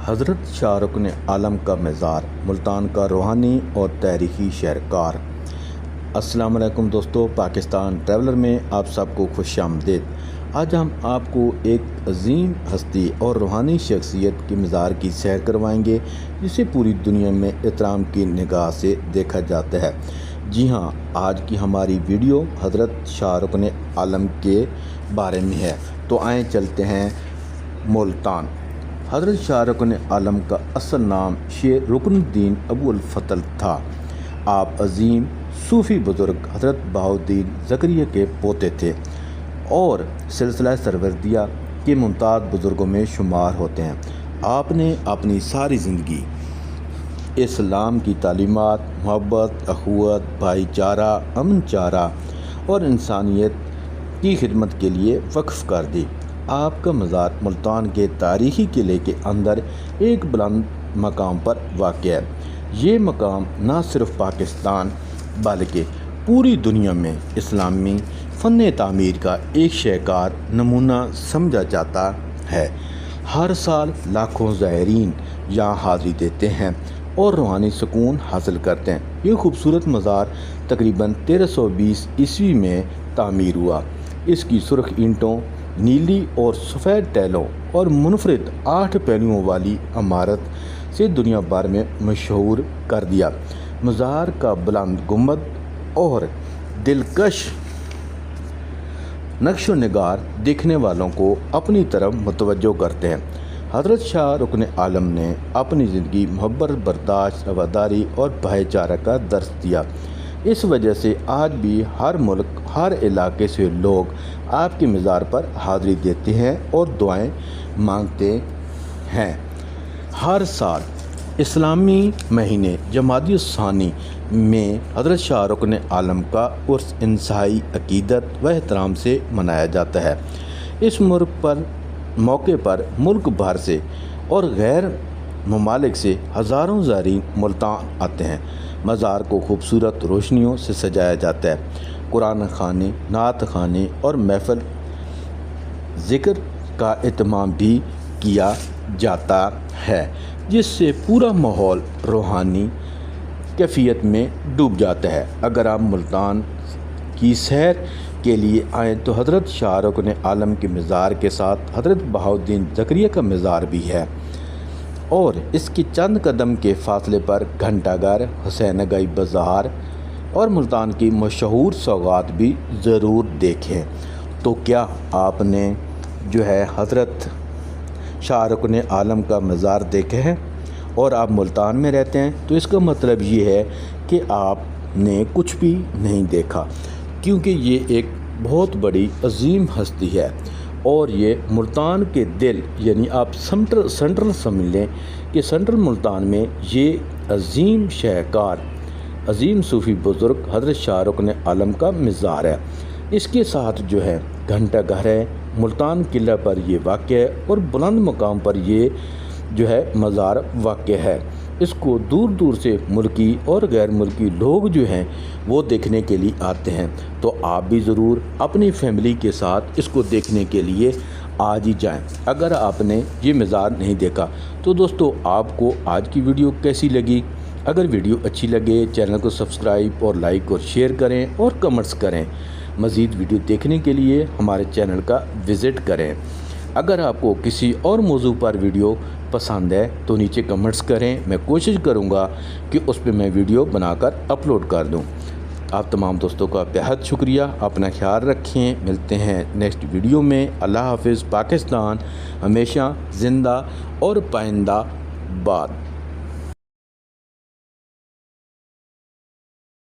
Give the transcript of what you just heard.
حضرت شاہ رکن عالم کا مزار ملتان کا روحانی اور تاریخی شہرکار۔ السلام علیکم دوستو، پاکستان ٹریولر میں آپ سب کو خوش آمدید۔ آج ہم آپ کو ایک عظیم ہستی اور روحانی شخصیت کے مزار کی سیر کروائیں گے جسے پوری دنیا میں احترام کی نگاہ سے دیکھا جاتا ہے۔ جی ہاں، آج کی ہماری ویڈیو حضرت شاہ رکن عالم کے بارے میں ہے، تو آئیں چلتے ہیں ملتان۔ حضرت شاہ رکن عالم کا اصل نام شیخ رکن الدین ابو الفضل تھا۔ آپ عظیم صوفی بزرگ حضرت بہاؤالدین زکریا کے پوتے تھے اور سلسلہ سروردیہ کے ممتاز بزرگوں میں شمار ہوتے ہیں۔ آپ نے اپنی ساری زندگی اسلام کی تعلیمات، محبت، اخوت، بھائی چارہ، امن چارہ اور انسانیت کی خدمت کے لیے وقف کر دی۔ آپ کا مزار ملتان کے تاریخی قلعے کے اندر ایک بلند مقام پر واقع ہے۔ یہ مقام نہ صرف پاکستان بلکہ پوری دنیا میں اسلامی فن تعمیر کا ایک شاہکار نمونہ سمجھا جاتا ہے۔ ہر سال لاکھوں زائرین یہاں حاضری دیتے ہیں اور روحانی سکون حاصل کرتے ہیں۔ یہ خوبصورت مزار تقریباً 1320 عیسوی میں تعمیر ہوا۔ اس کی سرخ اینٹوں، نیلی اور سفید ٹیلوں اور منفرد 8 پہلوؤں والی عمارت سے دنیا بھر میں مشہور کر دیا۔ مزار کا بلند گنبد اور دلکش نقش و نگار دیکھنے والوں کو اپنی طرف متوجہ کرتے ہیں۔ حضرت شاہ رکن عالم نے اپنی زندگی محبت، برداشت، رواداری اور بھائی چارہ کا درس دیا۔ اس وجہ سے آج بھی ہر ملک، ہر علاقے سے لوگ آپ کے مزار پر حاضری دیتے ہیں اور دعائیں مانگتے ہیں۔ ہر سال اسلامی مہینے جمادی الثانی میں حضرت شاہ رکن عالم کا عرس انتہائی عقیدت و احترام سے منایا جاتا ہے۔ اس موقع پر ملک بھر سے اور غیر ممالک سے ہزاروں زائرین ملتان آتے ہیں۔ مزار کو خوبصورت روشنیوں سے سجایا جاتا ہے۔ قرآن خوانی، نعت خوانی اور محفل ذکر کا اہتمام بھی کیا جاتا ہے، جس سے پورا ماحول روحانی کیفیت میں ڈوب جاتا ہے۔ اگر آپ ملتان کی سیر کے لیے آئیں تو حضرت شاہ رکن عالم کے مزار کے ساتھ حضرت بہاؤالدین زکریا کا مزار بھی ہے اور اس کے چند قدم کے فاصلے پر گھنٹہ گھر، حسین اگائی بازار اور ملتان کی مشہور سوغات بھی ضرور دیکھیں۔ تو کیا آپ نے حضرت شاہ رکن عالم کا مزار دیکھا ہے اور آپ ملتان میں رہتے ہیں؟ تو اس کا مطلب یہ ہے کہ آپ نے کچھ بھی نہیں دیکھا، کیونکہ یہ ایک بہت بڑی عظیم ہستی ہے اور یہ ملتان کے دل، یعنی آپ سنٹرل سمجھ لیں کہ سنٹرل ملتان میں یہ عظیم شاہکار، عظیم صوفی بزرگ حضرت شاہ رکن عالم کا مزار ہے۔ اس کے ساتھ گھنٹہ گھر ہے، ملتان قلعہ پر یہ واقع ہے اور بلند مقام پر یہ مزار واقع ہے۔ اس کو دور دور سے ملکی اور غیر ملکی لوگ وہ دیکھنے کے لیے آتے ہیں۔ تو آپ بھی ضرور اپنی فیملی کے ساتھ اس کو دیکھنے کے لیے آج ہی جائیں اگر آپ نے یہ مزار نہیں دیکھا۔ تو دوستو، آپ کو آج کی ویڈیو کیسی لگی؟ اگر ویڈیو اچھی لگے چینل کو سبسکرائب اور لائک اور شیئر کریں اور کمنٹس کریں۔ مزید ویڈیو دیکھنے کے لیے ہمارے چینل کا وزٹ کریں۔ اگر آپ کو کسی اور موضوع پر ویڈیو پسند ہے تو نیچے کمنٹس کریں، میں کوشش کروں گا کہ اس پہ میں ویڈیو بنا کر اپلوڈ کر دوں۔ آپ تمام دوستوں کا بہت شکریہ، اپنا خیال رکھیں، ملتے ہیں نیکسٹ ویڈیو میں۔ اللہ حافظ۔ پاکستان ہمیشہ زندہ اور پائندہ باد۔